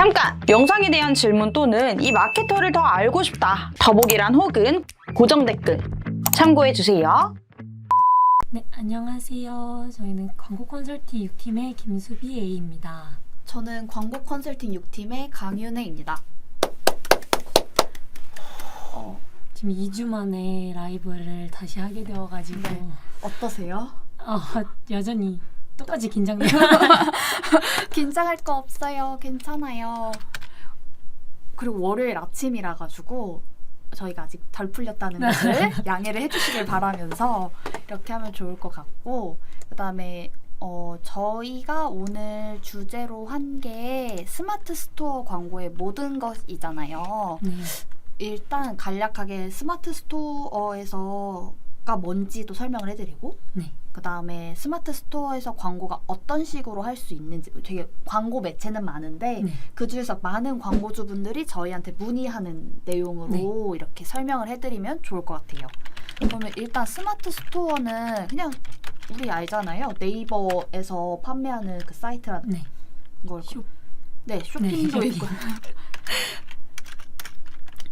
잠깐! 영상에 대한 질문 또는 이 마케터를 더 알고 싶다. 더보기란 혹은 고정 댓글 참고해주세요. 네, 안녕하세요. 저희는 광고 컨설팅 6팀의 김수비 A입니다. 저는 광고 컨설팅 6팀의 강윤혜입니다. 지금 2주 만에 라이브를 다시 하게 되어가지고 네. 어떠세요? 여전히 똑같이 긴장돼요. 긴장할 거 없어요. 괜찮아요. 그리고 월요일 아침이라 가지고 저희가 아직 덜 풀렸다는 것을 양해를 해주시길 바라면서 이렇게 하면 좋을 것 같고, 그 다음에 저희가 오늘 주제로 한 게 스마트 스토어 광고의 모든 것이잖아요. 네. 일단 간략하게 스마트 스토어에서가 뭔지도 설명을 해드리고, 네. 그 다음에 스마트 스토어에서 광고가 어떤 식으로 할 수 있는지, 되게 광고 매체는 많은데 네. 그 중에서 많은 광고주분들이 저희한테 문의하는 내용으로 이렇게 설명을 해드리면 좋을 것 같아요. 그러면 일단 스마트 스토어는 그냥 우리 알잖아요. 네이버에서 판매하는 그 사이트라는 네. 걸. 네, 쇼핑도 네, 쇼핑. 있고.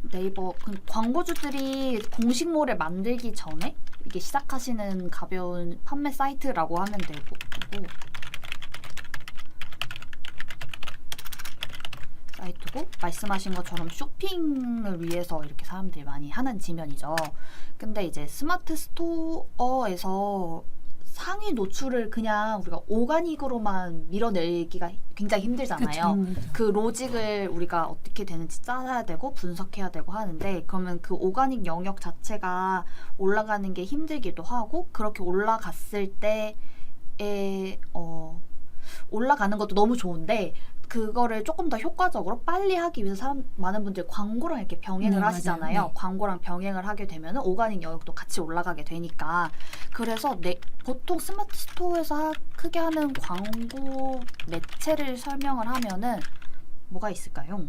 네이버 광고주들이 공식몰을 만들기 전에 이게 시작하시는 가벼운 판매 사이트라고 하면 되고, 사이트고, 말씀하신 것처럼 쇼핑을 위해서 이렇게 사람들이 많이 하는 지면이죠. 근데 이제 스마트 스토어에서 상위 노출을 그냥 우리가 오가닉으로만 밀어내기가 굉장히 힘들잖아요. 그쵸, 그 로직을 우리가 어떻게 되는지 짜야 되고 분석해야 되고 하는데, 그러면 그 오가닉 영역 자체가 올라가는 게 힘들기도 하고, 그렇게 올라갔을 때에 올라가는 것도 너무 좋은데 그거를 조금 더 효과적으로 빨리 하기 위해서 많은 분들이 광고랑 이렇게 병행을 네, 하시잖아요. 맞아요. 네. 광고랑 병행을 하게 되면 오가닉 영역도 같이 올라가게 되니까. 그래서 보통 스마트 스토어에서 크게 하는 광고 매체를 설명을 하면은 뭐가 있을까요?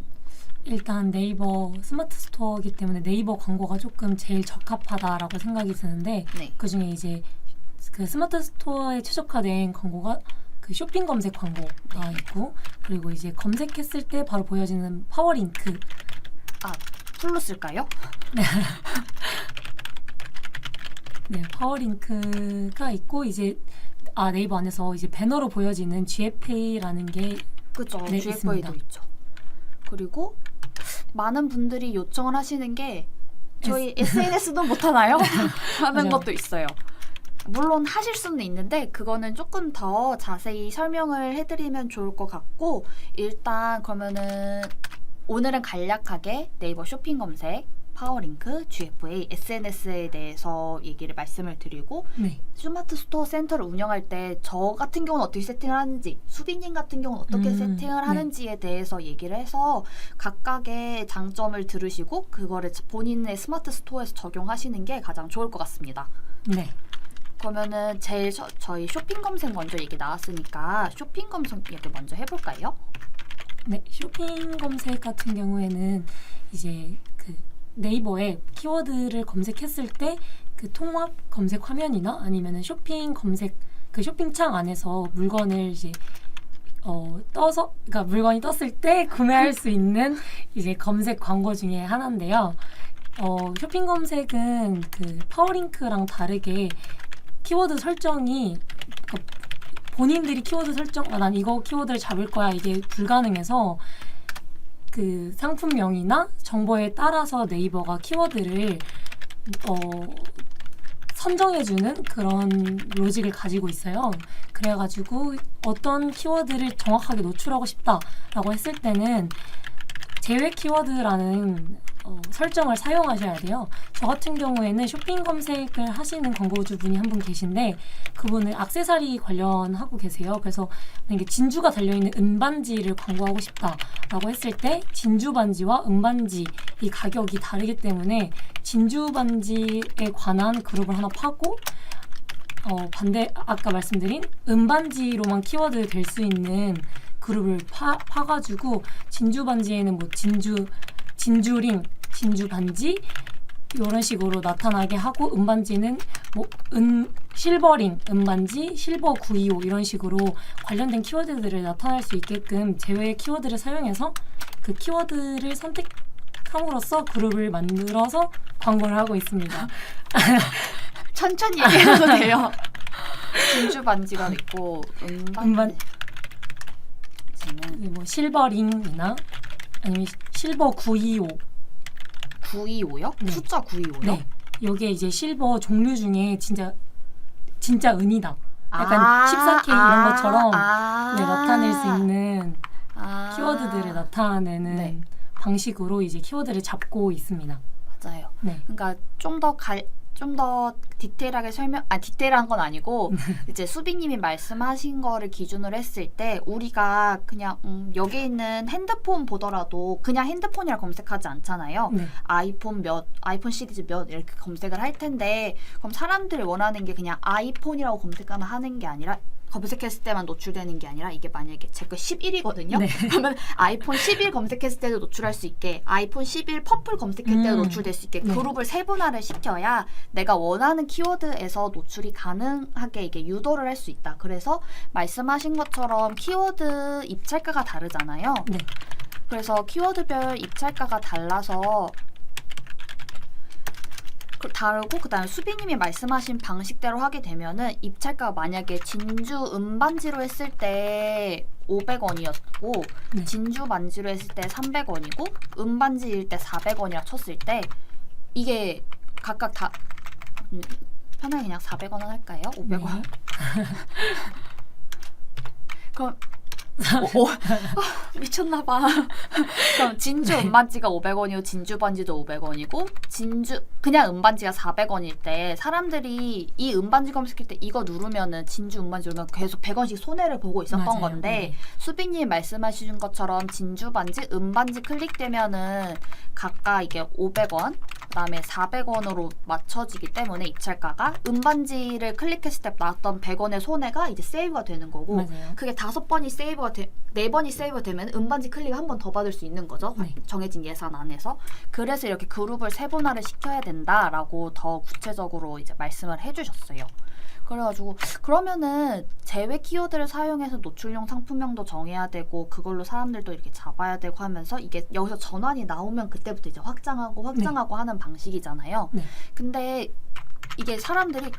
일단 네이버 스마트 스토어이기 때문에 네이버 광고가 조금 제일 적합하다라고 생각이 드는데, 네. 그 중에 이제 그 스마트 스토어에 최적화된 광고가 그 쇼핑 검색 광고가 있고, 그리고 이제 검색했을 때 바로 보여지는 파워링크. 풀로 쓸까요? 네, 파워링크가 있고, 이제 네이버 안에서 이제 배너로 보여지는 GFA라는 게 그죠. 네, GFA도 있습니다. 있죠. 그리고 많은 분들이 요청을 하시는 게 저희 SNS도 못하나요? 하는 맞아요. 것도 있어요. 물론 하실 수는 있는데 그거는 조금 더 자세히 설명을 해드리면 좋을 것 같고, 일단 그러면은 오늘은 간략하게 네이버 쇼핑 검색, 파워링크, GFA, SNS에 대해서 얘기를 말씀을 드리고, 네, 스마트 스토어 센터를 운영할 때 저 같은 경우는 어떻게 세팅을 하는지, 수빈님 같은 경우는 어떻게 세팅을 하는지에 대해서 얘기를 해서 각각의 장점을 들으시고 그거를 본인의 스마트 스토어에서 적용하시는 게 가장 좋을 것 같습니다. 네. 그러면은 제일 저희 쇼핑 검색 먼저 얘기 나왔으니까 쇼핑 검색 얘기 먼저 해볼까요? 네, 쇼핑 검색 같은 경우에는 이제 그 네이버에 키워드를 검색했을 때 그 통합 검색 화면이나 아니면은 쇼핑 검색 그 쇼핑창 안에서 물건을 이제 그러니까 물건이 떴을 때 구매할 수 있는 이제 검색 광고 중에 하나인데요. 쇼핑 검색은 그 파워링크랑 다르게 키워드 설정이, 그러니까 본인들이 키워드 설정, 난 이거 키워드를 잡을 거야, 이게 불가능해서 그 상품명이나 정보에 따라서 네이버가 키워드를 선정해주는 그런 로직을 가지고 있어요. 그래가지고 어떤 키워드를 정확하게 노출하고 싶다라고 했을 때는 제외 키워드라는 설정을 사용하셔야 돼요. 저 같은 경우에는 쇼핑 검색을 하시는 광고주분이 한 분 계신데, 그분은 액세서리 관련하고 계세요. 그래서 만약에 진주가 달려있는 은반지를 광고하고 싶다라고 했을 때 진주 반지와 은반지 이 가격이 다르기 때문에 진주 반지에 관한 그룹을 하나 파고, 아까 말씀드린 은반지로만 키워드 될 수 있는 그룹을 파가지고 진주 반지에는 뭐 진주링, 진주 반지 이런 식으로 나타나게 하고 음반지는 뭐 실버링 음반지, 실버 925 이런 식으로 관련된 키워드들을 나타낼 수 있게끔 제외 키워드를 사용해서 그 키워드를 선택함으로써 그룹을 만들어서 광고를 하고 있습니다. 천천히 얘기해도 돼요. 진주 반지가 있고 음반- 음반지는 뭐 실버링이나 아니면 실버 925 925요? 네. 숫자 925요? 네. 요게 이제 실버 종류 중에 진짜 은이다. 약간 14K 이런 것처럼 네, 나타낼 수 있는 키워드들을 나타내는 네. 방식으로 이제 키워드를 잡고 있습니다. 맞아요. 네. 그러니까 좀 더 디테일하게 디테일한 건 아니고 이제 수빈님이 말씀하신 거를 기준으로 했을 때 우리가 그냥 여기 있는 핸드폰 보더라도 그냥 핸드폰이라 검색하지 않잖아요. 네. 아이폰 시리즈 몇 이렇게 검색을 할 텐데 그럼 사람들이 원하는 게 그냥 아이폰이라고 검색하는 게 아니라 검색했을 때만 노출되는 게 아니라 이게 만약에 제 거 11이거든요. 네. 그러면 아이폰 11 검색했을 때도 노출할 수 있게 아이폰 11 퍼플 검색할 때도 노출될 수 있게 네. 그룹을 세분화를 시켜야 내가 원하는 키워드에서 노출이 가능하게 이게 유도를 할 수 있다. 그래서 말씀하신 것처럼 키워드 입찰가가 다르잖아요. 네. 그래서 키워드별 입찰가가 달라서 다르고 그다음에 수빈님이 말씀하신 방식대로 하게 되면은 입찰가가 만약에 진주 음반지로 했을 때 500원이었고 네. 진주 반지로 했을 때 300원이고 음반지일 때 400원이라 쳤을 때 이게 각각 다 편하게 그냥 400원 할까요? 500원? 그럼 미쳤나봐. 그럼 진주 음반지가 500원이고 진주 반지도 500원이고 그냥 음반지가 400원일 때 사람들이 이 음반지 검색할 때 이거 누르면은 진주 음반지 누르면 계속 100원씩 손해를 보고 있었던 맞아요. 건데 네. 수빈님 말씀하신 것처럼 진주 반지 음반지 클릭되면은 각각 이게 500원 그다음에 400원으로 맞춰지기 때문에 입찰가가 음반지를 클릭했을 때 나왔던 100원의 손해가 이제 세이브가 되는 거고 맞아요. 그게 5번이 세이브가 4번이 세이브가 되면 음반지 클릭 한 번 더 받을 수 있는 거죠. 네. 정해진 예산 안에서. 그래서 이렇게 그룹을 세분화를 시켜야 된다라고 더 구체적으로 이제 말씀을 해주셨어요. 그래가지고 그러면은 제외 키워드를 사용해서 노출용 상품명도 정해야 되고 그걸로 사람들도 이렇게 잡아야 되고 하면서 이게 여기서 전환이 나오면 그때부터 이제 확장하고 하는 방식이잖아요. 네. 근데 이게 사람들이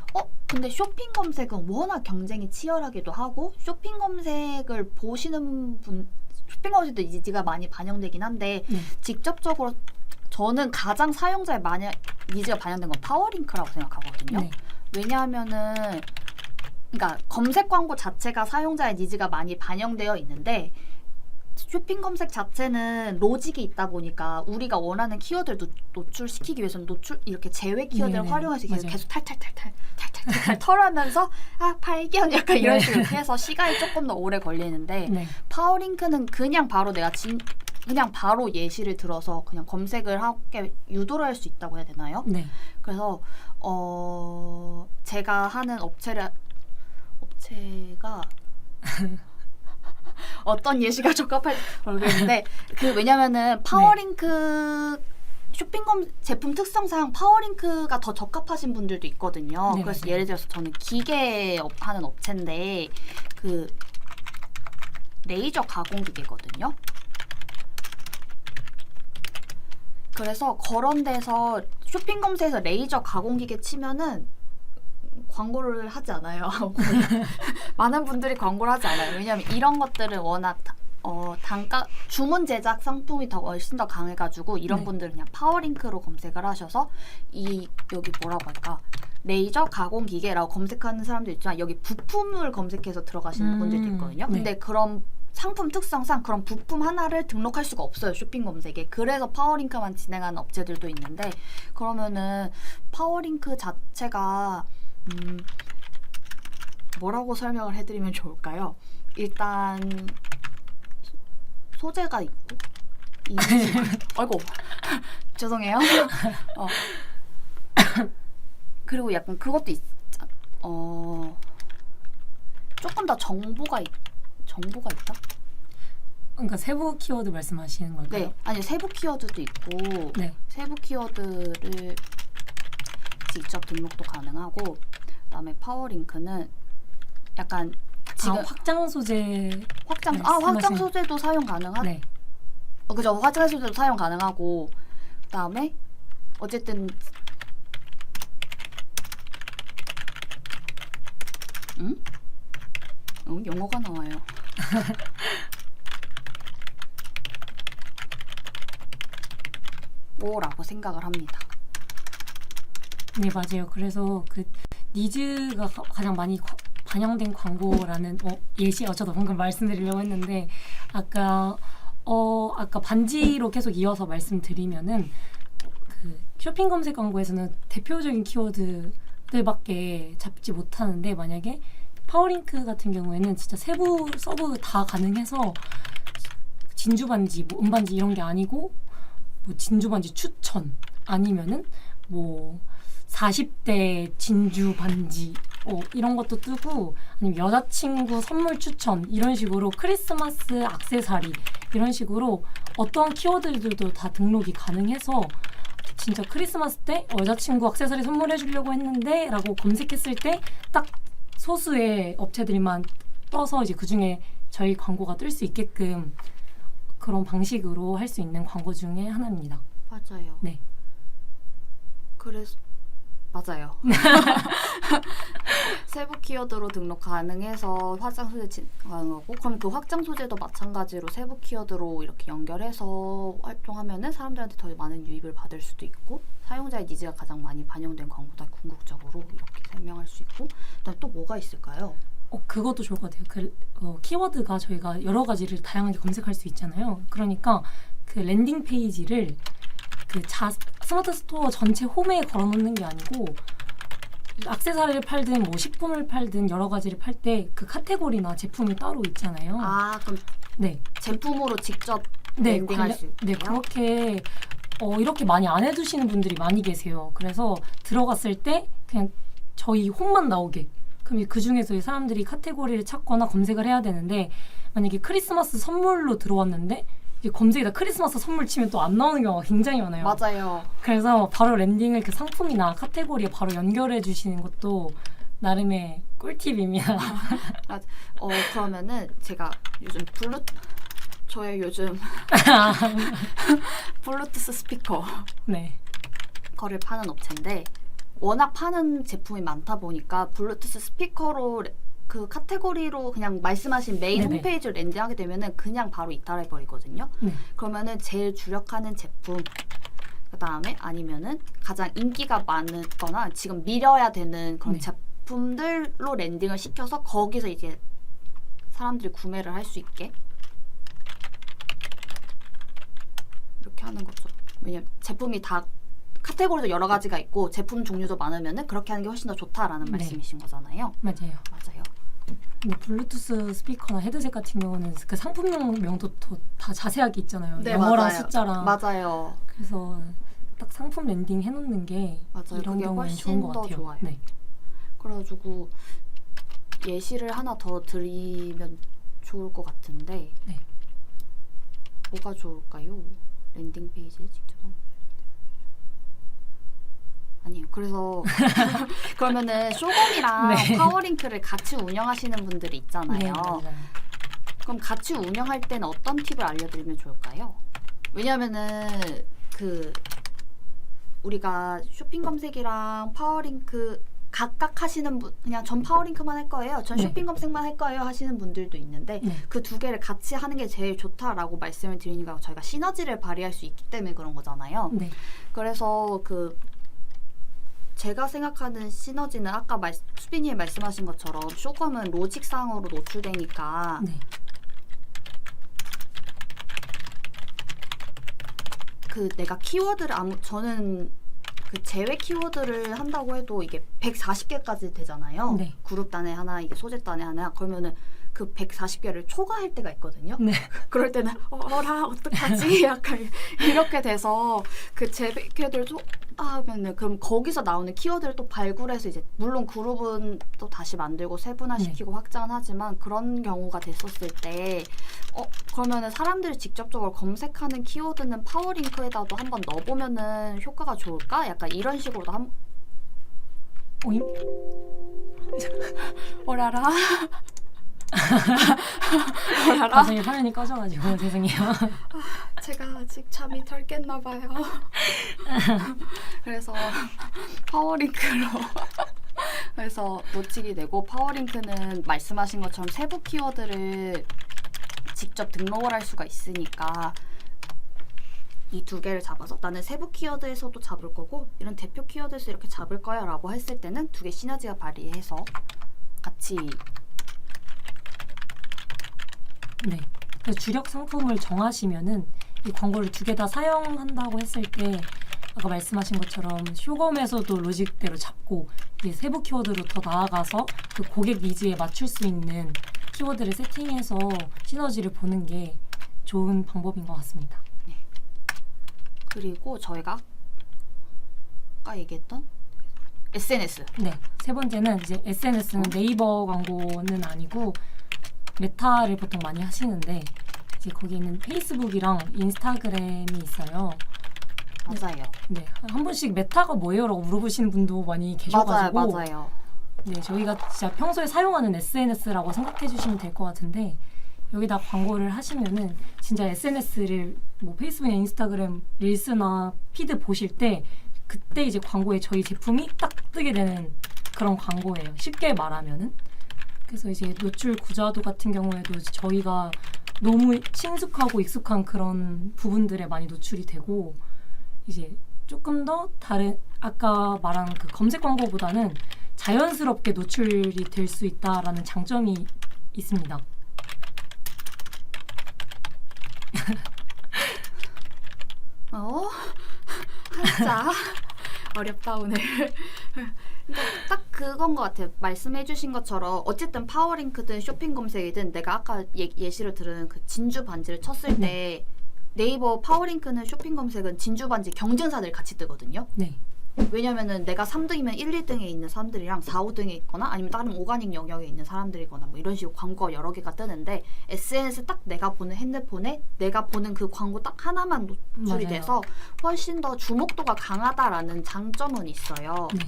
근데 쇼핑 검색은 워낙 경쟁이 치열하기도 하고 쇼핑 검색을 보시는 분 쇼핑 검색도 니즈가 많이 반영되긴 한데 네. 직접적으로 저는 가장 사용자의 니즈가 반영된 건 파워링크라고 생각하거든요. 네. 왜냐하면은 그러니까 검색 광고 자체가 사용자의 니즈가 많이 반영되어 있는데 쇼핑 검색 자체는 로직이 있다 보니까 우리가 원하는 키워드를 노출시키기 위해서는 이렇게 제외 키워드를 네네. 활용해서 맞아요. 계속 탈탈 털하면서 발견 약간 이런 네. 식으로 해서 시간이 조금 더 오래 걸리는데 네. 파워링크는 그냥 바로 그냥 바로 예시를 들어서 그냥 검색을 하게 유도를 할 수 있다고 해야 되나요? 네. 그래서 제가 하는 업체가 어떤 예시가 적합할지 모르겠는데 왜냐면은 파워링크 제품 특성상 파워링크가 더 적합하신 분들도 있거든요. 네, 그래서 맞아요. 예를 들어서 저는 기계 하는 업체인데 레이저 가공 기계거든요. 그래서 그런 데서 쇼핑 검색에서 레이저 가공 기계 치면은 광고를 하지 않아요. 많은 분들이 광고를 하지 않아요. 왜냐하면 이런 것들은 워낙 주문 제작 상품이 훨씬 더 강해가지고 이런 네. 분들은 그냥 파워링크로 검색을 하셔서 여기 뭐라고 할까 레이저 가공 기계라고 검색하는 사람도 있지만 여기 부품을 검색해서 들어가시는 분들도 있거든요. 네. 근데 그런 상품 특성상 그런 부품 하나를 등록할 수가 없어요. 쇼핑 검색에. 그래서 파워링크만 진행하는 업체들도 있는데 그러면은 파워링크 자체가 뭐라고 설명을 해드리면 좋을까요? 일단 소재가 있고 이미지가 아이고 죄송해요. 그리고 약간 그것도 조금 더 정보가 있다? 그러니까 세부 키워드 말씀하시는 걸까요? 네, 아니 세부 키워드도 있고 네. 세부 키워드를 직접 등록도 가능하고, 그다음에 파워링크는 약간 지금 확장 소재 확장 말씀하신- 소재도 사용 가능한. 네. 그죠. 확장 소재도 사용 가능하고, 그다음에 어쨌든 영어가 나와요. 오라고 생각을 합니다. 네, 맞아요. 그래서 그 니즈가 가장 많이 반영된 광고라는 저도 방금 말씀드리려고 했는데 아까 반지로 계속 이어서 말씀드리면은 그 쇼핑 검색 광고에서는 대표적인 키워드들밖에 잡지 못하는데 만약에 파워링크 같은 경우에는 진짜 세부 서브 다 가능해서 진주 반지, 뭐 은반지 이런 게 아니고 뭐 진주 반지 추천 아니면은 뭐 40대 진주 반지 이런 것도 뜨고 아니면 여자친구 선물 추천 이런 식으로 크리스마스 액세서리 이런 식으로 어떠한 키워드들도 다 등록이 가능해서 진짜 크리스마스 때 여자친구 액세서리 선물해 주려고 했는데 라고 검색했을 때 딱 소수의 업체들만 떠서 이제 그중에 저희 광고가 뜰 수 있게끔 그런 방식으로 할 수 있는 광고 중에 하나입니다. 맞아요. 네. 그래서 맞아요. 세부 키워드로 등록 가능해서 확장 소재 가능하고, 그럼 그 확장 소재도 마찬가지로 세부 키워드로 이렇게 연결해서 활동하면은 사람들한테 더 많은 유입을 받을 수도 있고, 사용자의 니즈가 가장 많이 반영된 광고다 궁극적으로 이렇게 설명할 수 있고, 그다음 또 뭐가 있을까요? 그것도 좋을 것 같아요. 키워드가 저희가 여러 가지를 다양하게 검색할 수 있잖아요. 그러니까 그 랜딩 페이지를 그 스마트 스토어 전체 홈에 걸어놓는 게 아니고 액세서리를 팔든 뭐 식품을 팔든 여러 가지를 팔 때 그 카테고리나 제품이 따로 있잖아요. 그럼 네, 제품으로 직접 네, 랜딩할 수 있고요. 네, 그렇게 이렇게 많이 안 해두시는 분들이 많이 계세요. 그래서 들어갔을 때 그냥 저희 홈만 나오게. 그럼 그 중에서 사람들이 카테고리를 찾거나 검색을 해야 되는데 만약에 크리스마스 선물로 들어왔는데 이게 검색에다 크리스마스 선물 치면 또 안 나오는 경우가 굉장히 많아요. 맞아요. 그래서 바로 랜딩을 그 상품이나 카테고리에 바로 연결해 주시는 것도 나름의 꿀팁입니다. 그러면은 제가 요즘 저의 요즘 블루투스 스피커 네. 거를 파는 업체인데, 워낙 파는 제품이 많다 보니까 블루투스 스피커로 그 카테고리로 그냥 말씀하신 메인 네네. 홈페이지를 랜딩하게 되면은 그냥 바로 이탈해 버리거든요. 네. 그러면은 제일 주력하는 제품, 그다음에 아니면은 가장 인기가 많거나 지금 밀어야 되는 그런 네. 제품들로 랜딩을 시켜서 거기서 이제 사람들이 구매를 할 수 있게 이렇게 하는 거죠. 왜냐면 제품이 다 카테고리도 여러 가지가 있고 제품 종류도 많으면은 그렇게 하는 게 훨씬 더 좋다라는 네. 말씀이신 거잖아요. 맞아요. 맞아요. 블루투스 스피커나 헤드셋 같은 경우는 그 상품명도 다 자세하게 있잖아요. 네, 영어랑 맞아요. 숫자랑. 맞아요. 그래서 딱 상품 랜딩 해놓는 게 맞아요. 이런 그게 경우는 훨씬 좋은 것 더 같아요. 좋아요. 네. 그래가지고 예시를 하나 더 드리면 좋을 것 같은데, 네. 뭐가 좋을까요? 랜딩 페이지에 직접 아니에요. 그래서 그러면은 쇼검이랑 네. 파워링크를 같이 운영하시는 분들이 있잖아요. 네, 맞아요. 그럼 같이 운영할 때는 어떤 팁을 알려드리면 좋을까요? 왜냐면은 우리가 쇼핑 검색이랑 파워링크 각각 하시는 분, 그냥 전 파워링크만 할 거예요, 전 네. 쇼핑 검색만 할 거예요 하시는 분들도 있는데, 네. 그 두 개를 같이 하는 게 제일 좋다라고 말씀을 드리니까 저희가 시너지를 발휘할 수 있기 때문에 그런 거잖아요. 네. 그래서 제가 생각하는 시너지는 아까 수빈이 말씀하신 것처럼 쇼검은 로직상으로 노출되니까 네. 내가 키워드를 저는 제외 키워드를 한다고 해도 이게 140개까지 되잖아요. 네. 그룹 단에 하나, 이게 소재 단에 하나. 그러면은 그 140개를 초과할 때가 있거든요. 네. 그럴 때는 어떡하지? 약간 이렇게 돼서 그 제외 키워드를 하면은 그럼 거기서 나오는 키워드를 또 발굴해서 이제 물론 그룹은 또 다시 만들고 세분화시키고 확장은 하지만, 그런 경우가 됐었을 때 그러면은 사람들이 직접적으로 검색하는 키워드는 파워링크에다도 한번 넣어보면은 효과가 좋을까? 약간 이런 식으로도 오잉? 오라라. 오라라. 갑자기 화면이 꺼져가지고 죄송해요. 제가 아직 잠이 덜 깼나 봐요. 그래서 파워링크로 그래서 놓치게 되고, 파워링크는 말씀하신 것처럼 세부 키워드를 직접 등록을 할 수가 있으니까 이 두 개를 잡아서 나는 세부 키워드에서도 잡을 거고 이런 대표 키워드에서 이렇게 잡을 거야 라고 했을 때는 두 개 시너지가 발휘해서 같이 네. 그래서 주력 상품을 정하시면은 이 광고를 두 개 다 사용한다고 했을 때 아까 말씀하신 것처럼 쇼검에서도 로직대로 잡고 이제 세부 키워드로 더 나아가서 그 고객 니즈에 맞출 수 있는 키워드를 세팅해서 시너지를 보는 게 좋은 방법인 것 같습니다. 그리고 저희가 아까 얘기했던 SNS. 네. 세 번째는 이제 SNS는 네이버 광고는 아니고 메타를 보통 많이 하시는데 이제 거기는 페이스북이랑 인스타그램이 있어요. 맞아요. 네. 한 번씩 메타가 뭐예요라고 물어보시는 분도 많이 계셔가지고 맞아요. 네, 저희가 진짜 평소에 사용하는 SNS라고 생각해 주시면 될 것 같은데 여기다 광고를 하시면은 진짜 SNS를 뭐 페이스북이나 인스타그램 릴스나 피드 보실 때 그때 이제 광고에 저희 제품이 딱 뜨게 되는 그런 광고예요. 쉽게 말하면은. 그래서 이제 노출 구조도 같은 경우에도 저희가 너무 친숙하고 익숙한 그런 부분들에 많이 노출이 되고 이제 조금 더 다른 아까 말한 그 검색 광고보다는 자연스럽게 노출이 될 수 있다라는 장점이 있습니다. 진짜 어렵다 오늘. 근데 딱 그건 것 같아요. 말씀해주신 것처럼 어쨌든 파워링크든 쇼핑 검색이든 내가 아까 예시를 들은 그 진주 반지를 쳤을 때 네이버 파워링크는 쇼핑 검색은 진주 반지 경쟁사들 같이 뜨거든요. 네. 왜냐면은 내가 3등이면 1, 2등에 있는 사람들이랑 4, 5등에 있거나 아니면 다른 오가닉 영역에 있는 사람들이거나 뭐 이런 식으로 광고가 여러 개가 뜨는데 SNS 딱 내가 보는 핸드폰에 내가 보는 그 광고 딱 하나만 노출이 맞아요. 돼서 훨씬 더 주목도가 강하다라는 장점은 있어요. 네.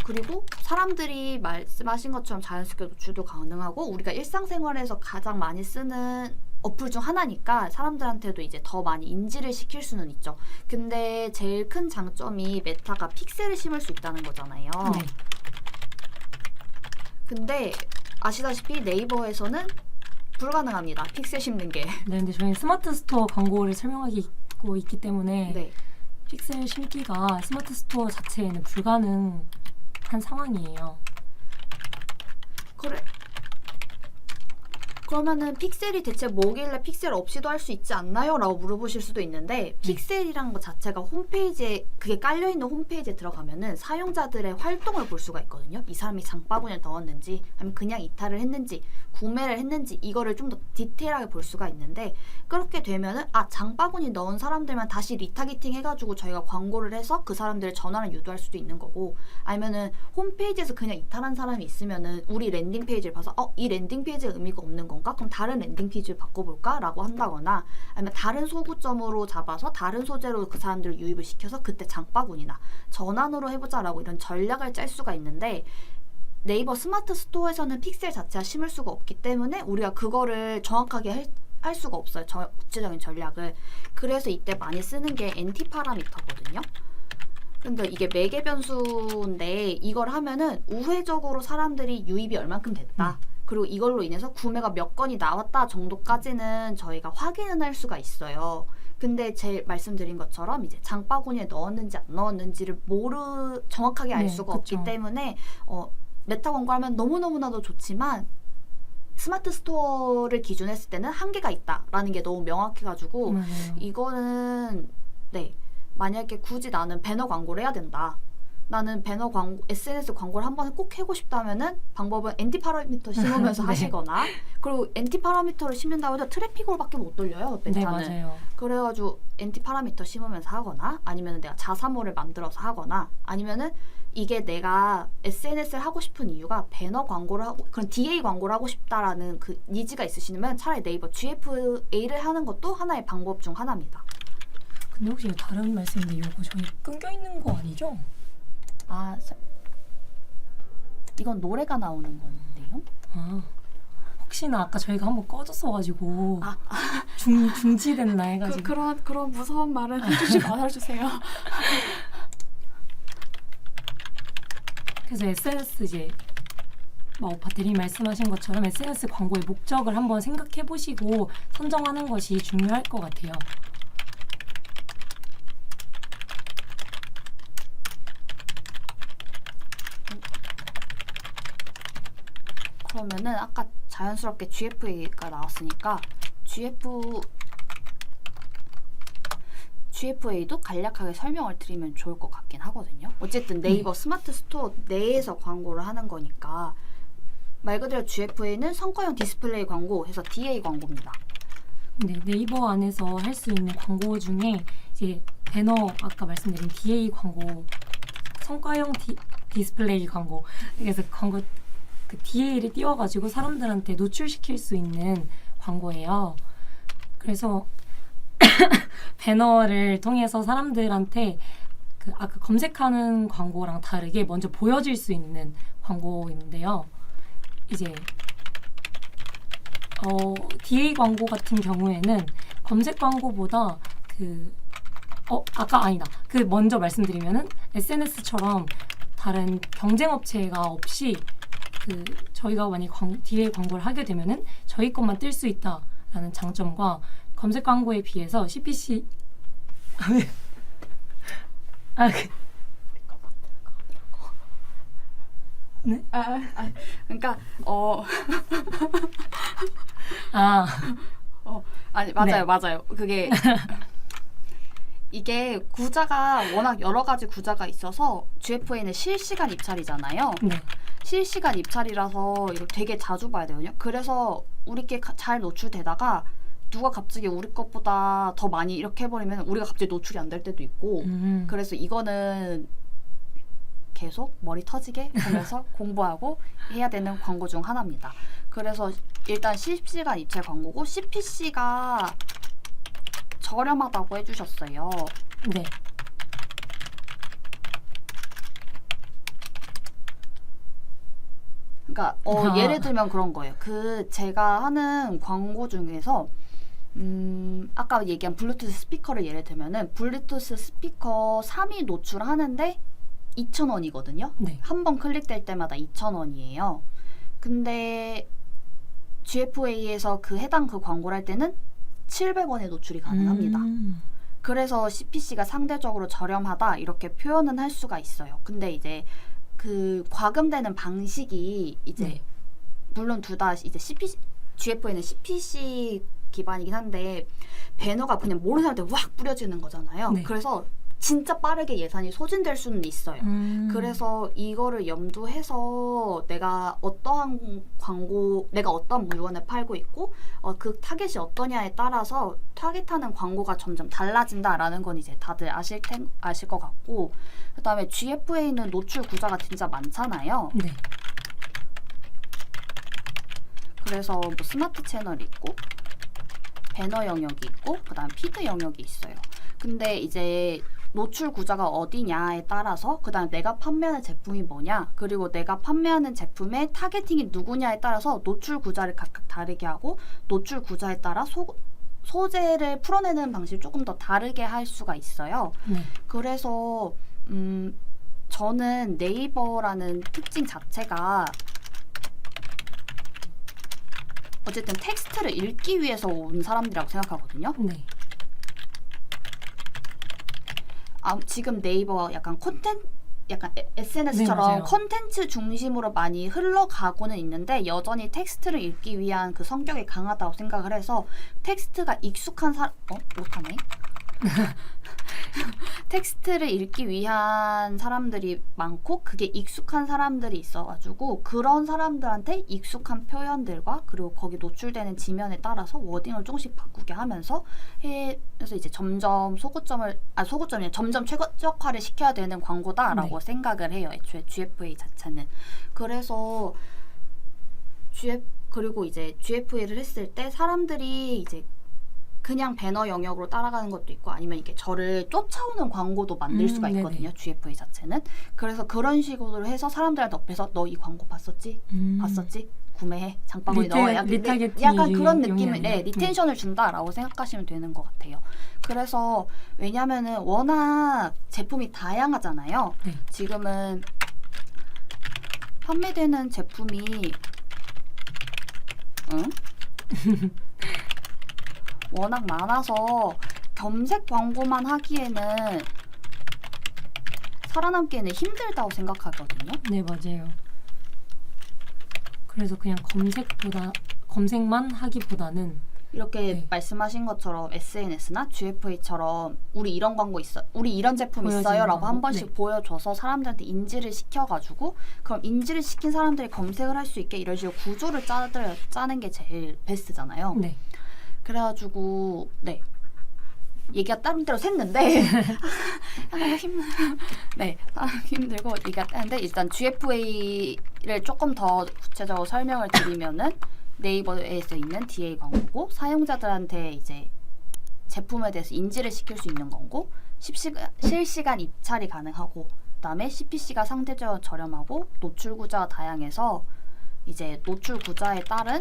그리고 사람들이 말씀하신 것처럼 자연스럽게 노출도 가능하고 우리가 일상생활에서 가장 많이 쓰는 어플 중 하나니까 사람들한테도 이제 더 많이 인지를 시킬 수는 있죠. 근데 제일 큰 장점이 메타가 픽셀을 심을 수 있다는 거잖아요. 네. 근데 아시다시피 네이버에서는 불가능합니다. 픽셀 심는 게. 네, 근데 저희는 스마트 스토어 광고를 설명하고 있기 때문에 네. 픽셀 심기가 스마트 스토어 자체에는 불가능한 상황이에요. 그러면은 픽셀이 대체 뭐길래 픽셀 없이도 할 수 있지 않나요? 라고 물어보실 수도 있는데 픽셀이란 것 자체가 홈페이지에 그게 깔려있는 홈페이지에 들어가면은 사용자들의 활동을 볼 수가 있거든요. 이 사람이 장바구니에 넣었는지 아니면 그냥 이탈을 했는지 구매를 했는지 이거를 좀 더 디테일하게 볼 수가 있는데 그렇게 되면은 장바구니 넣은 사람들만 다시 리타겟팅 해가지고 저희가 광고를 해서 그 사람들의 전화를 유도할 수도 있는 거고 아니면은 홈페이지에서 그냥 이탈한 사람이 있으면은 우리 랜딩 페이지를 봐서 이 랜딩 페이지에 의미가 없는 건가? 그럼 다른 랜딩 페이지를 바꿔볼까? 라고 한다거나 아니면 다른 소구점으로 잡아서 다른 소재로 그 사람들을 유입을 시켜서 그때 장바구니나 전환으로 해보자 라고 이런 전략을 짤 수가 있는데 네이버 스마트 스토어에서는 픽셀 자체가 심을 수가 없기 때문에 우리가 그거를 정확하게 할 수가 없어요. 구체적인 전략을. 그래서 이때 많이 쓰는 게 NT 파라미터거든요. 근데 이게 매개 변수인데 이걸 하면은 우회적으로 사람들이 유입이 얼만큼 됐다. 그리고 이걸로 인해서 구매가 몇 건이 나왔다 정도까지는 저희가 확인은 할 수가 있어요. 근데 제 말씀드린 것처럼 이제 장바구니에 넣었는지 안 넣었는지를 정확하게 알 수가 그쵸. 없기 때문에 메타 광고하면 너무너무나도 좋지만 스마트 스토어를 기준했을 때는 한계가 있다라는 게 너무 명확해가지고 맞아요. 이거는 만약에 굳이 나는 배너 광고를 해야 된다. 나는 배너 광고, SNS 광고를 한 번에 꼭 해고 싶다면은 방법은 NT 파라미터 심으면서 네. 하시거나 그리고 NT 파라미터를 심는다고 해도 트래픽으로밖에 못 돌려요. 네, 메타는. 맞아요. 그래가지고 NT 파라미터 심으면서 하거나 아니면 내가 자사몰을 만들어서 하거나 아니면은 이게 내가 SNS를 하고 싶은 이유가 배너 광고를 하고 그런 DA 광고를 하고 싶다라는 그 니즈가 있으시면 차라리 네이버 GFA를 하는 것도 하나의 방법 중 하나입니다. 근데 혹시 다른 말씀인데 이거 저희 끊겨 있는 거 아니죠? 이건 노래가 나오는 건데요. 아, 혹시나 아까 저희가 한번 꺼졌어가지고 중지됐나 해가지고. 그런 무서운 말은 해주지 말아주세요. 그래서 SNS 이제 뭐 대리님 말씀하신 것처럼 SNS 광고의 목적을 한번 생각해 보시고 선정하는 것이 중요할 것 같아요. 그러면은 아까 자연스럽게 GFA가 나왔으니까 GFA도 간략하게 설명을 드리면 좋을 것 같긴 하거든요. 어쨌든 네이버 스마트 스토어 내에서 광고를 하는 거니까 말 그대로 GFA는 성과형 디스플레이 광고 해서 DA 광고입니다. 네, 네이버 안에서 할 수 있는 광고 중에 이제 배너 아까 말씀드린 DA 광고, 성과형 디스플레이 광고. 그래서 광고 그 DA를 띄워가지고 사람들한테 노출시킬 수 있는 광고예요. 그래서 배너를 통해서 사람들한테 그 아까 검색하는 광고랑 다르게 먼저 보여질 수 있는 광고인데요. 이제 DA 광고 같은 경우에는 검색 광고보다 먼저 말씀드리면은 SNS처럼 다른 경쟁 업체가 없이 저희가 만약 DA 광고를 하게 되면은 저희 것만 뜰 수 있다라는 장점과 검색 광고에 비해서 CPC 네? 그러니까 아니 네. 맞아요, 맞아요. 그게 이게 구자가 워낙 여러 가지 구자가 있어서 GFA는 실시간 입찰이잖아요. 네. 실시간 입찰이라서 이거 되게 자주 봐야 되거든요. 그래서 우리께 잘 노출되다가 누가 갑자기 우리 것보다 더 많이 이렇게 해버리면 우리가 갑자기 노출이 안 될 때도 있고 그래서 이거는 계속 머리 터지게 보면서 공부하고 해야 되는 광고 중 하나입니다. 그래서 일단 실시간 입찰 광고고 CPC가 저렴하다고 해주셨어요. 네. 그러니까 예를 들면 그런 거예요. 제가 하는 광고 중에서 아까 얘기한 블루투스 스피커를 예를 들면은 블루투스 스피커 3이 노출하는데 2,000원이거든요. 네. 한 번 클릭될 때마다 2,000원이에요. 근데 GFA에서 해당 광고를 할 때는 700원에 노출이 가능합니다. 그래서 CPC가 상대적으로 저렴하다 이렇게 표현은 할 수가 있어요. 근데 이제 과금되는 방식이 이제 네. 물론 둘 다 이제 GFA는 CPC 기반이긴 한데 배너가 그냥 모르는 사람한테 확 뿌려지는 거잖아요. 네. 그래서 진짜 빠르게 예산이 소진될 수는 있어요. 그래서 이거를 염두해서 내가 어떠한 물건을 팔고 있고 그 타겟이 어떠냐에 따라서 타겟하는 광고가 점점 달라진다라는 건 이제 다들 아실 것 같고 그다음에 GFA는 노출 구자가 진짜 많잖아요. 네. 그래서 뭐 스마트 채널이 있고 배너 영역이 있고 그다음 피드 영역이 있어요. 근데 이제 노출 구자가 어디냐에 따라서 그다음 내가 판매하는 제품이 뭐냐 그리고 내가 판매하는 제품의 타겟팅이 누구냐에 따라서 노출 구자를 각각 다르게 하고 노출 구자에 따라 소재를 풀어내는 방식을 조금 더 다르게 할 수가 있어요. 네. 그래서 저는 네이버라는 특징 자체가 어쨌든 텍스트를 읽기 위해서 온 사람들이라고 생각하거든요. 네. 지금 네이버 약간 SNS처럼 네, 맞아요. 콘텐츠 중심으로 많이 흘러가고는 있는데 여전히 텍스트를 읽기 위한 그 성격이 강하다고 생각을 해서 텍스트가 익숙한 못하네. 텍스트를 읽기 위한 사람들이 많고 그게 익숙한 사람들이 있어가지고 그런 사람들한테 익숙한 표현들과 그리고 거기 노출되는 지면에 따라서 워딩을 조금씩 바꾸게 하면서 그래서 이제 점점 점점 최적화를 시켜야 되는 광고다라고 네. 생각을 해요. 애초에 GFA 자체는. 그래서 그리고 이제 GFA를 했을 때 사람들이 이제 그냥 배너 영역으로 따라가는 것도 있고 아니면 이게 저를 쫓아오는 광고도 만들 수가 있거든요. 네네. GFA 자체는. 그래서 그런 식으로 해서 사람들한테 옆에서 너 이 광고 봤었지? 봤었지? 구매해. 장바구니 넣어. 리타겟팅이 약간 그런 느낌을 용이하네요. 리텐션을 준다라고 생각하시면 되는 것 같아요. 그래서 왜냐면은 워낙 제품이 다양하잖아요. 네. 지금은 판매되는 제품이 워낙 많아서 검색 광고만 하기에는 살아남기에는 힘들다고 생각하거든요. 네, 맞아요. 그래서 그냥 검색만 하기보다는 이렇게 네. 말씀하신 것처럼 SNS나 GFA처럼 우리 이런 광고 있어, 우리 이런 제품 보여주는 있어요라고 한 광고? 번씩 네. 보여줘서 사람들한테 인지를 시켜가지고 그럼 인지를 시킨 사람들이 검색을 할 수 있게 이런 식으로 구조를 짜는 게 제일 베스트잖아요. 네. 그래가지고 네 얘기가 다른 데로 샜는데 힘들고 얘기가 따는데 일단 GFA를 조금 더 구체적으로 설명을 드리면은 네이버에서 있는 DA 광고고 사용자들한테 이제 제품에 대해서 인지를 시킬 수 있는 광고, 실시간 입찰이 가능하고 그다음에 CPC가 상대적으로 저렴하고 노출 구조가 다양해서 이제 노출 구조에 따른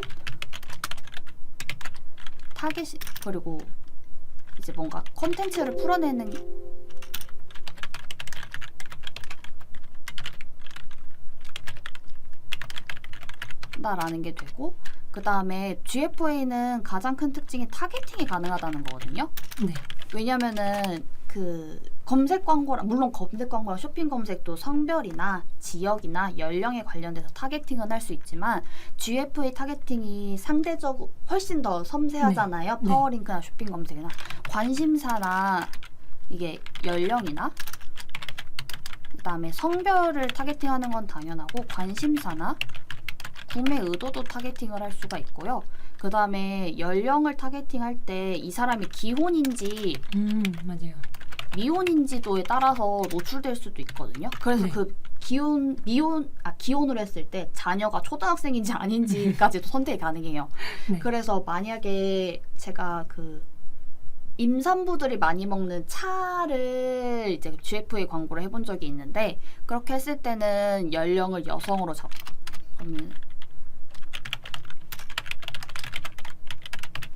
타겟 그리고 이제 뭔가 콘텐츠를 풀어내는 다라는 게 되고 그 다음에 GFA는 가장 큰 특징이 타겟팅이 가능하다는 거거든요. 네. 왜냐면은 그 검색 광고랑 물론 검색 광고랑 쇼핑 검색도 성별이나 지역이나 연령에 관련돼서 타겟팅은 할 수 있지만 GFA 타겟팅이 상대적으로 훨씬 더 섬세하잖아요. 네. 파워링크나 쇼핑 검색이나 관심사나 이게 연령이나 그다음에 성별을 타겟팅하는 건 당연하고 관심사나 구매 의도도 타겟팅을 할 수가 있고요. 그 다음에 연령을 타겟팅할 때 이 사람이 기혼인지 맞아요. 미혼인지도에 따라서 노출될 수도 있거든요. 그래서 네. 그 기혼으로 했을 때 자녀가 초등학생인지 아닌지까지도 선택이 가능해요. 네. 그래서 만약에 제가 그 임산부들이 많이 먹는 차를 이제 GFA 광고를 해본 적이 있는데 그렇게 했을 때는 연령을 여성으로 그러면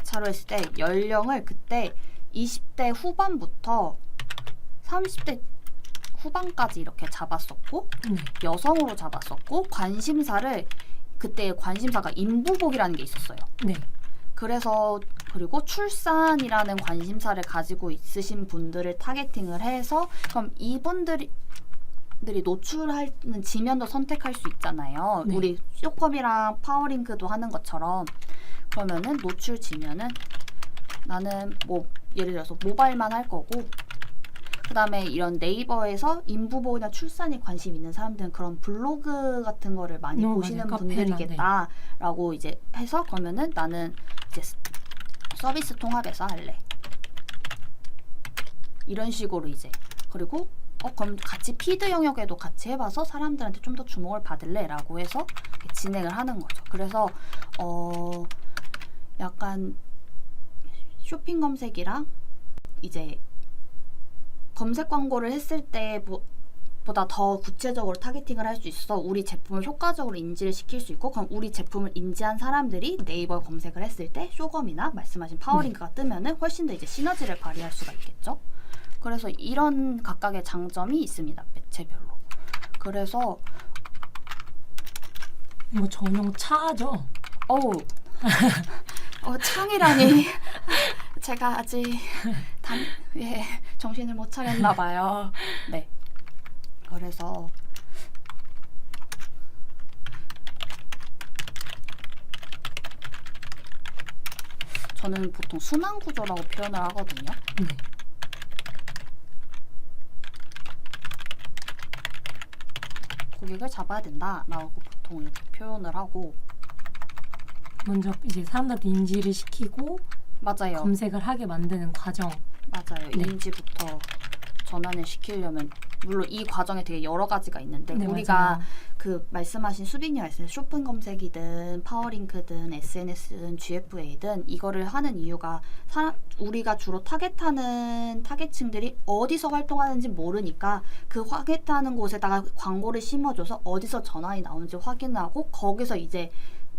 차로 했을 때 연령을 그때 20대 후반부터 30대 후반까지 이렇게 잡았었고 네. 여성으로 잡았었고 관심사를 그때 관심사가 인부복이라는 게 있었어요. 네. 그래서 그리고 출산이라는 관심사를 가지고 있으신 분들을 타겟팅을 해서 그럼 이분들이 노출하는 지면도 선택할 수 있잖아요. 네. 우리 쇼컴이랑 파워링크도 하는 것처럼 그러면은 노출 지면은 나는 뭐 예를 들어서 모바일만 할 거고 그 다음에 이런 네이버에서 인부보호나 출산에 관심 있는 사람들은 그런 블로그 같은 거를 많이 보시는 맞아요. 분들이겠다라고 이제 해서 그러면은 나는 이제 서비스 통합해서 할래. 이런 식으로 이제 그리고 그럼 같이 피드 영역에도 같이 해봐서 사람들한테 좀 더 주목을 받을래라고 해서 진행을 하는 거죠. 그래서 약간 쇼핑 검색이랑 이제 검색 광고를 했을 때보다 더 구체적으로 타겟팅을 할 수 있어서 우리 제품을 효과적으로 인지를 시킬 수 있고 그럼 우리 제품을 인지한 사람들이 네이버 검색을 했을 때 쇼검이나 말씀하신 파워링크가 뜨면은 훨씬 더 이제 시너지를 발휘할 수가 있겠죠. 그래서 이런 각각의 장점이 있습니다. 매체별로. 그래서 뭐 전용 차죠? 창이라니 제가 아직 정신을 못 차렸나 봐요. 네. 그래서 저는 보통 순환 구조라고 표현을 하거든요. 네. 고객을 잡아야 된다라고 보통 이렇게 표현을 하고 먼저 이제 사람들한테 인지를 시키고 맞아요. 검색을 하게 만드는 과정. 맞아요. 네. 인지부터 전환을 시키려면 물론 이 과정에 되게 여러 가지가 있는데 네, 우리가 맞아요. 그 말씀하신 수빈이 말씀 쇼핑 검색이든 파워링크든 SNS든 GFA든 이거를 하는 이유가 우리가 주로 타겟하는 타겟층들이 어디서 활동하는지 모르니까 그 타겟하는 곳에다가 광고를 심어줘서 어디서 전환이 나오는지 확인하고 거기서 이제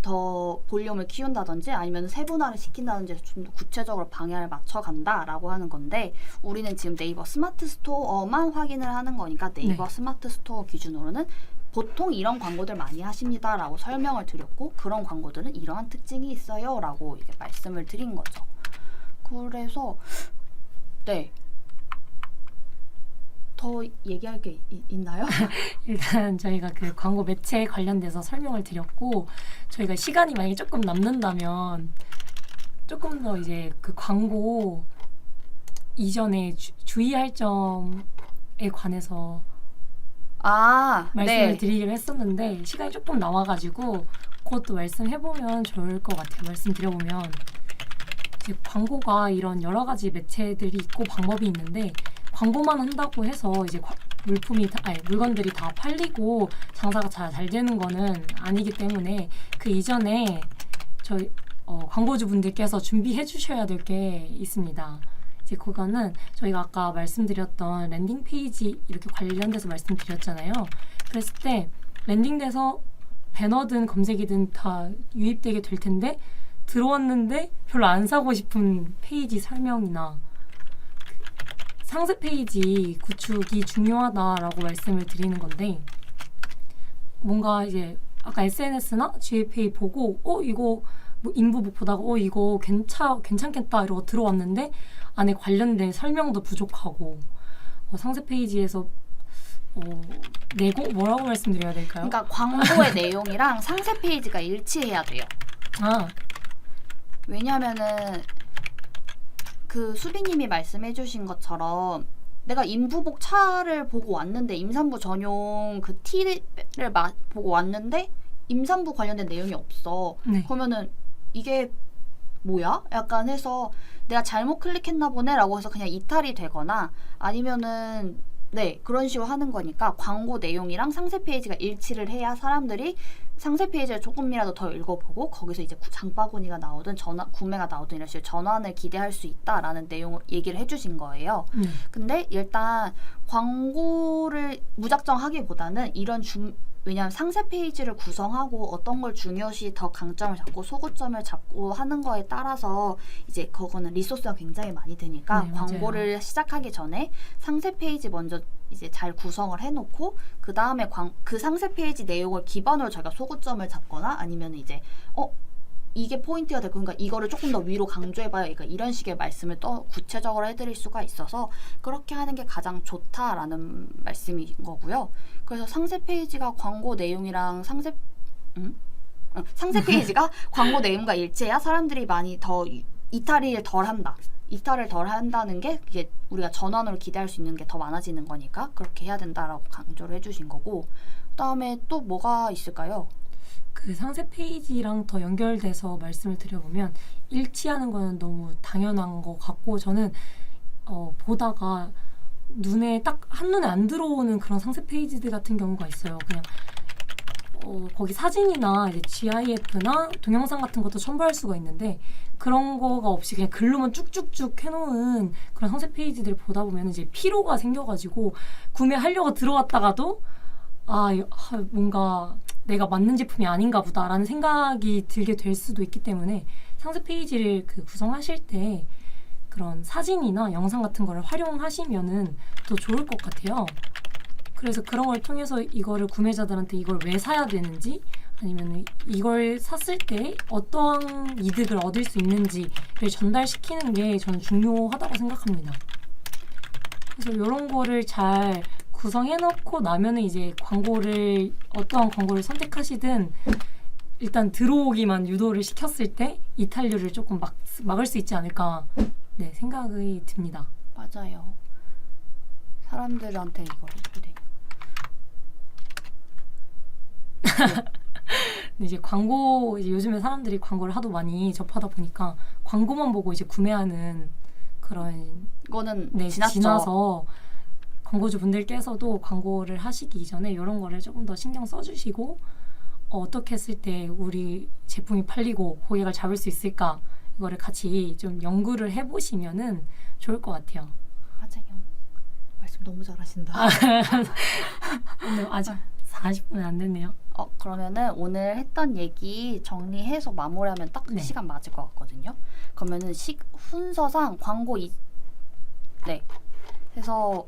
더 볼륨을 키운다든지 아니면 세분화를 시킨다든지 해서 좀 더 구체적으로 방향을 맞춰간다라고 하는 건데 우리는 지금 네이버 스마트 스토어만 확인을 하는 거니까 네이버 네. 스마트 스토어 기준으로는 보통 이런 광고들 많이 하십니다라고 설명을 드렸고 그런 광고들은 이러한 특징이 있어요라고 이제 말씀을 드린 거죠. 그래서 네. 더 얘기할 게 있나요? 일단 저희가 그 광고 매체에 관련돼서 설명을 드렸고 저희가 시간이 만약에 조금 남는다면 조금 더 이제 그 광고 이전에 주의할 점에 관해서 말씀을 네. 드리기로 했었는데 시간이 조금 남아가지고 그것도 말씀해보면 좋을 것 같아요. 말씀드려보면 이제 광고가 이런 여러 가지 매체들이 있고 방법이 있는데 광고만 한다고 해서 이제 물건들이 다 팔리고 장사가 잘 되는 거는 아니기 때문에 그 이전에 저희 광고주분들께서 준비해 주셔야 될 게 있습니다. 이제 그거는 저희가 아까 말씀드렸던 랜딩 페이지 이렇게 관련돼서 말씀드렸잖아요. 그랬을 때 랜딩돼서 배너든 검색이든 다 유입되게 될 텐데 들어왔는데 별로 안 사고 싶은 페이지 설명이나 상세 페이지 구축이 중요하다라고 말씀을 드리는 건데 뭔가 이제 아까 SNS나 GFA 보고 이거 뭐 인부북 보다가 이거 괜찮겠다 이러고 들어왔는데 안에 관련된 설명도 부족하고 상세 페이지에서 내고 뭐라고 말씀드려야 될까요? 그러니까 광고의 내용이랑 상세 페이지가 일치해야 돼요. 왜냐면은 그 수빈님이 말씀해주신 것처럼 내가 임부복 차를 보고 왔는데 임산부 전용 그 티를 보고 왔는데 임산부 관련된 내용이 없어. 네. 그러면은 이게 뭐야? 약간 해서 내가 잘못 클릭했나 보네라고 해서 그냥 이탈이 되거나 아니면은 네 그런 식으로 하는 거니까 광고 내용이랑 상세 페이지가 일치를 해야 사람들이 상세 페이지를 조금이라도 더 읽어보고 거기서 이제 장바구니가 나오든 구매가 나오든 이런 식으로 전환을 기대할 수 있다라는 내용을 얘기를 해주신 거예요. 근데 일단 광고를 무작정 하기보다는 왜냐하면 상세 페이지를 구성하고 어떤 걸 중요시 더 강점을 잡고 소구점을 잡고 하는 거에 따라서 이제 그거는 리소스가 굉장히 많이 드니까 네, 광고를 시작하기 전에 상세 페이지 먼저 이제 잘 구성을 해놓고 그 다음에 그 상세 페이지 내용을 기반으로 저희가 소구점을 잡거나 아니면 이제 이게 포인트가 되고 그러니까 이거를 조금 더 위로 강조해봐요. 그러니까 이런 식의 말씀을 또 구체적으로 해드릴 수가 있어서 그렇게 하는 게 가장 좋다라는 말씀인 거고요. 그래서 상세 페이지가 광고 내용이랑 상세 페이지가 광고 내용과 일치해야 사람들이 많이 더 이탈을 덜 한다는 게 이게 우리가 전환으로 기대할 수 있는 게 더 많아지는 거니까 그렇게 해야 된다라고 강조를 해주신 거고 그다음에 또 뭐가 있을까요? 그 상세 페이지랑 더 연결돼서 말씀을 드려보면 일치하는 거는 너무 당연한 것 같고 저는 보다가 눈에 딱 한눈에 안 들어오는 그런 상세 페이지들 같은 경우가 있어요. 그냥 거기 사진이나 이제 GIF나 동영상 같은 것도 첨부할 수가 있는데 그런 거가 없이 그냥 글로만 쭉쭉쭉 해놓은 그런 상세 페이지들을 보다 보면 이제 피로가 생겨가지고 구매하려고 들어왔다가도 뭔가 내가 맞는 제품이 아닌가 보다라는 생각이 들게 될 수도 있기 때문에 상세 페이지를 구성하실 때 그런 사진이나 영상 같은 거를 활용하시면은 더 좋을 것 같아요. 그래서 그런 걸 통해서 이거를 구매자들한테 이걸 왜 사야 되는지 아니면 이걸 샀을 때 어떠한 이득을 얻을 수 있는지를 전달시키는 게 저는 중요하다고 생각합니다. 그래서 이런 거를 잘 구성해놓고 나면은 이제 어떠한 광고를 선택하시든 일단 들어오기만 유도를 시켰을 때 이탈률을 조금 막을 수 있지 않을까 생각이 듭니다. 맞아요. 사람들한테 이거를 이제 요즘에 사람들이 광고를 하도 많이 접하다 보니까 광고만 보고 이제 구매하는 그런 거는 지나서 광고주분들께서도 광고를 하시기 이전에 이런 거를 조금 더 신경 써주시고 어떻게 했을 때 우리 제품이 팔리고 고객을 잡을 수 있을까 이거를 같이 좀 연구를 해보시면은 좋을 것 같아요. 맞아요. 말씀 너무 잘하신다. 근데 아직 40분은 안 됐네요. 그러면은 오늘 했던 얘기 정리해서 마무리하면 딱 네. 시간 맞을 것 같거든요. 그러면은 순서상 네. 그래서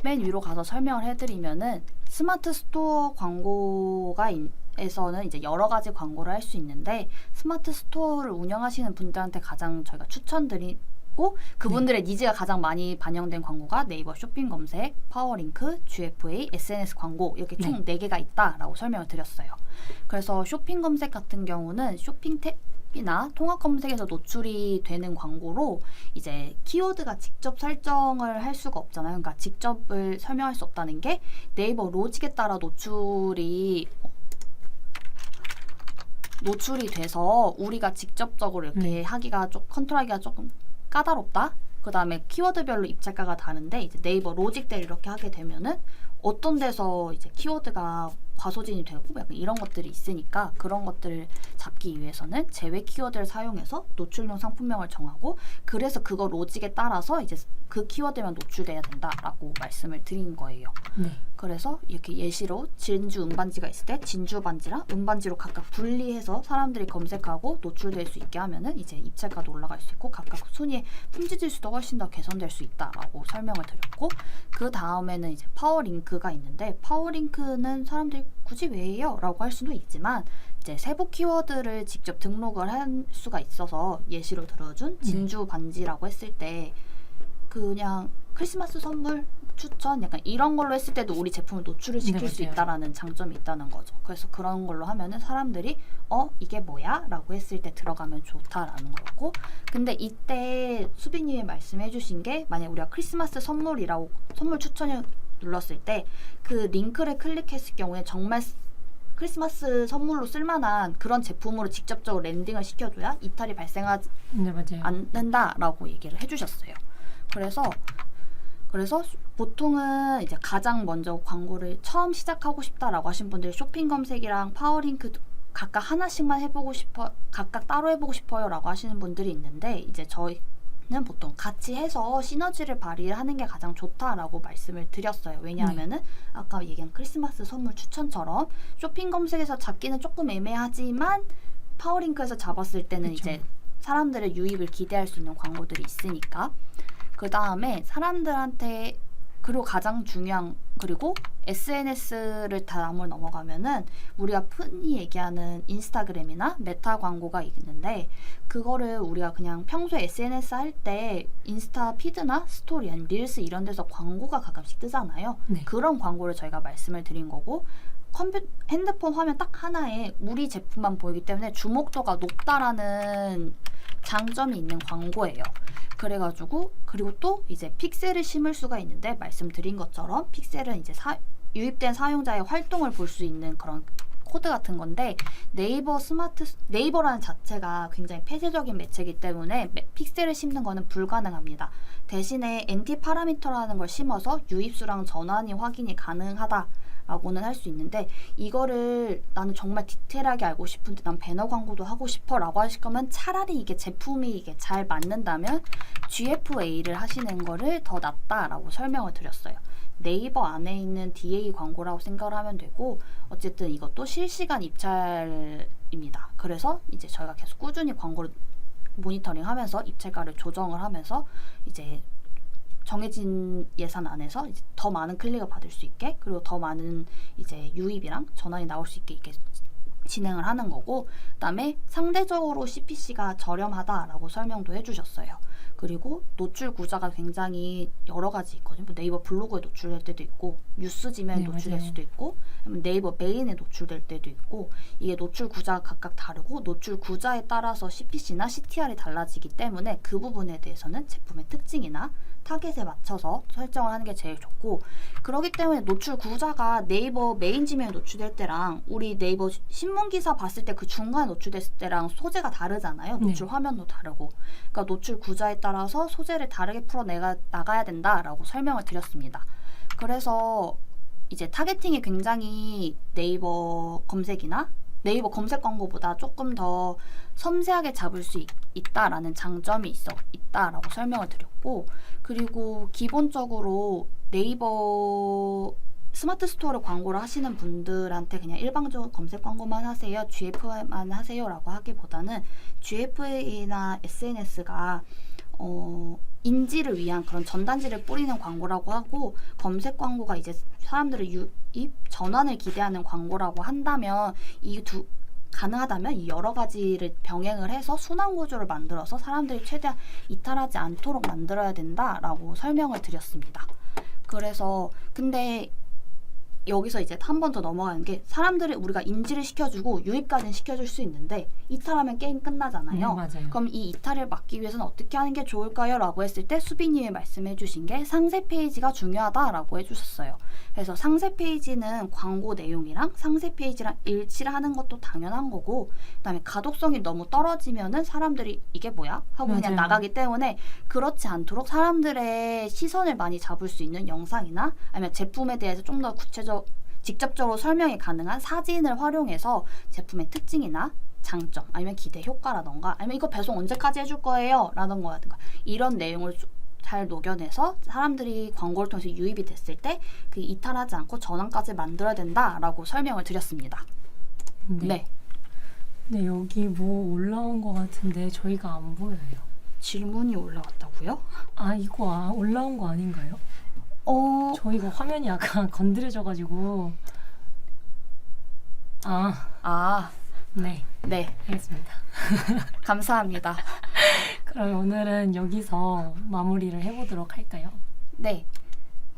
맨 위로 가서 설명을 해드리면은 스마트 스토어 광고에서는 이제 여러 가지 광고를 할 수 있는데 스마트 스토어를 운영하시는 분들한테 가장 저희가 추천드리고 그분들의 니즈가 가장 많이 반영된 광고가 네이버 쇼핑 검색, 파워링크, GFA, SNS 광고 이렇게 총 4개가 있다라고 설명을 드렸어요. 그래서 쇼핑 검색 같은 경우는 쇼핑 탭이나 통합 검색에서 노출이 되는 광고로 이제 키워드가 직접 설정을 할 수가 없잖아요. 그러니까 직접을 설명할 수 없다는 게 네이버 로직에 따라 노출이 돼서 우리가 직접적으로 이렇게 하기가 좀 컨트롤하기가 조금 까다롭다. 그 다음에 키워드별로 입찰가가 다른데 이제 네이버 로직대로 이렇게 하게 되면은 어떤 데서 이제 키워드가 과소진이 되고 약간 이런 것들이 있으니까 그런 것들을 잡기 위해서는 제외 키워드를 사용해서 노출용 상품명을 정하고 그래서 그거 로직에 따라서 이제 그 키워드만 노출돼야 된다라고 말씀을 드린 거예요. 네. 그래서 이렇게 예시로 진주 은반지가 있을 때 진주 반지랑 은반지로 각각 분리해서 사람들이 검색하고 노출될 수 있게 하면은 이제 입찰가도 올라갈 수 있고 각각 순위의 품질 지수도 훨씬 더 개선될 수 있다라고 설명을 드렸고 그 다음에는 이제 파워링크가 있는데 파워링크는 사람들이 굳이 왜요? 라고 할 수도 있지만 이제 세부 키워드를 직접 등록을 할 수가 있어서 예시로 들어준 진주 반지라고 했을 때 그냥 크리스마스 선물 추천 약간 이런 걸로 했을 때도 우리 제품을 노출을 시킬 수 있다라는 장점이 있다는 거죠. 그래서 그런 걸로 하면은 사람들이 이게 뭐야? 라고 했을 때 들어가면 좋다라는 거고 근데 이때 수빈님이 말씀해 주신 게 만약 우리가 크리스마스 선물이라고 선물 추천을 눌렀을 때 그 링크를 클릭했을 경우에 정말 크리스마스 선물로 쓸만한 그런 제품으로 직접적으로 랜딩을 시켜줘야 이탈이 발생하지 않는다라고 얘기를 해주셨어요. 그래서 보통은 이제 가장 먼저 광고를 처음 시작하고 싶다라고 하신 분들이 쇼핑 검색이랑 파워링크 각각 하나씩만 해보고 싶어, 각각 따로 해보고 싶어요 라고 하시는 분들이 있는데 이제 저희는 보통 같이 해서 시너지를 발휘하는 게 가장 좋다라고 말씀을 드렸어요. 왜냐하면은 아까 얘기한 크리스마스 선물 추천처럼 쇼핑 검색에서 잡기는 조금 애매하지만 파워링크에서 잡았을 때는 이제 사람들의 유입을 기대할 수 있는 광고들이 있으니까 그 다음에 사람들한테 그리고 가장 중요한 그리고 SNS를 다음으로 넘어가면은 우리가 흔히 얘기하는 인스타그램이나 메타 광고가 있는데 그거를 우리가 그냥 평소에 SNS 할 때 인스타 피드나 스토리 아니면 릴스 이런 데서 광고가 가끔씩 뜨잖아요. 그런 광고를 저희가 말씀을 드린 거고 핸드폰 화면 딱 하나에 우리 제품만 보이기 때문에 주목도가 높다라는 장점이 있는 광고예요. 그래가지고 그리고 또 이제 픽셀을 심을 수가 있는데 말씀드린 것처럼 픽셀은 이제 유입된 사용자의 활동을 볼 수 있는 그런 코드 같은 건데 네이버라는 자체가 굉장히 폐쇄적인 매체이기 때문에 픽셀을 심는 거는 불가능합니다. 대신에 NT 파라미터라는 걸 심어서 유입수랑 전환이 확인이 가능하다. 라고는 할 수 있는데 이거를 나는 정말 디테일하게 알고 싶은데 난 배너 광고도 하고 싶어 라고 하실 거면 차라리 이게 제품이 이게 잘 맞는다면 GFA를 하시는 거를 더 낫다라고 설명을 드렸어요. 네이버 안에 있는 DA 광고라고 생각을 하면 되고 어쨌든 이것도 실시간 입찰입니다. 그래서 이제 저희가 계속 꾸준히 광고를 모니터링하면서 입찰가를 조정을 하면서 이제 정해진 예산 안에서 이제 더 많은 클릭을 받을 수 있게 그리고 더 많은 이제 유입이랑 전환이 나올 수 있게 이렇게 진행을 하는 거고 그다음에 상대적으로 CPC가 저렴하다라고 설명도 해주셨어요. 그리고 노출 구자가 굉장히 여러 가지 있거든요. 네이버 블로그에 노출될 때도 있고 뉴스지면에 노출될 수도 있고 네이버 메인에 노출될 때도 있고 이게 노출 구자가 각각 다르고 노출 구자에 따라서 CPC나 CTR이 달라지기 때문에 그 부분에 대해서는 제품의 특징이나 타겟에 맞춰서 설정을 하는 게 제일 좋고 그렇기 때문에 노출 구자가 네이버 메인 지면에 노출될 때랑 우리 네이버 신문기사 봤을 때 그 중간에 노출됐을 때랑 소재가 다르잖아요. 노출 화면도 다르고 그러니까 노출 구자에 따라서 소재를 다르게 풀어내가 나가야 된다라고 설명을 드렸습니다. 그래서 이제 타겟팅이 굉장히 네이버 검색이나 네이버 검색 광고보다 조금 더 섬세하게 잡을 수 있다라는 장점이 있다라고 설명을 드렸고, 그리고 기본적으로 네이버 스마트 스토어를 광고를 하시는 분들한테 그냥 일방적으로 검색 광고만 하세요, GF만 하세요라고 하기보다는 GFA나 SNS가 인지를 위한 그런 전단지를 뿌리는 광고라고 하고, 검색 광고가 이제 사람들의 유입, 전환을 기대하는 광고라고 한다면 가능하다면 이 여러 가지를 병행을 해서 순환 구조를 만들어서 사람들이 최대한 이탈하지 않도록 만들어야 된다라고 설명을 드렸습니다. 그래서 근데 여기서 이제 한 번 더 넘어가는 게, 사람들이 우리가 인지를 시켜주고 유입까지는 시켜줄 수 있는데 이탈하면 게임 끝나잖아요. 맞아요. 그럼 이 이탈을 막기 위해서는 어떻게 하는 게 좋을까요? 라고 했을 때 수빈님이 말씀해 주신 게 상세 페이지가 중요하다라고 해주셨어요. 그래서 상세 페이지는 광고 내용이랑 상세 페이지랑 일치를 하는 것도 당연한 거고, 그다음에 가독성이 너무 떨어지면은 사람들이 이게 뭐야? 하고 그냥 맞아요. 나가기 때문에, 그렇지 않도록 사람들의 시선을 많이 잡을 수 있는 영상이나 아니면 제품에 대해서 좀 더 직접적으로 설명이 가능한 사진을 활용해서 제품의 특징이나 장점, 아니면 기대 효과라던가, 아니면 이거 배송 언제까지 해줄 거예요? 라던가 이런 내용을 잘 녹여내서 사람들이 광고를 통해서 유입이 됐을 때 그 이탈하지 않고 전환까지 만들어야 된다라고 설명을 드렸습니다. 네. 네, 여기 뭐 올라온 것 같은데 저희가 안 보여요. 질문이 올라왔다고요? 이거 올라온 거 아닌가요? 저희가 화면이 약간 건드려져가지고. 네. 네. 알겠습니다. 감사합니다. 그럼 오늘은 여기서 마무리를 해보도록 할까요? 네.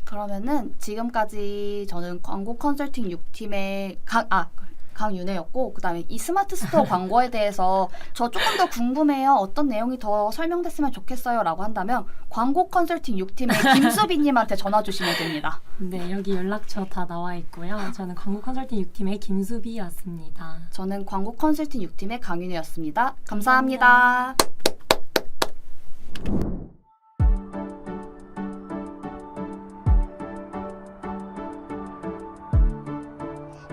그러면은 지금까지 저는 광고 컨설팅 6팀의 강윤혜였고, 그다음에 이 스마트 스토어 광고에 대해서 저 조금 더 궁금해요, 어떤 내용이 더 설명됐으면 좋겠어요 라고 한다면 광고 컨설팅 6팀의 김수빈님한테 전화 주시면 됩니다. 네, 여기 연락처 다 나와 있고요. 저는 광고 컨설팅 6팀의 김수비였습니다. 저는 광고 컨설팅 6팀의 강윤혜였습니다. 감사합니다.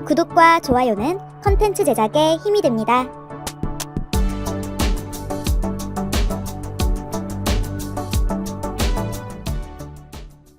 구독과 좋아요는 컨텐츠 제작에 힘이 됩니다.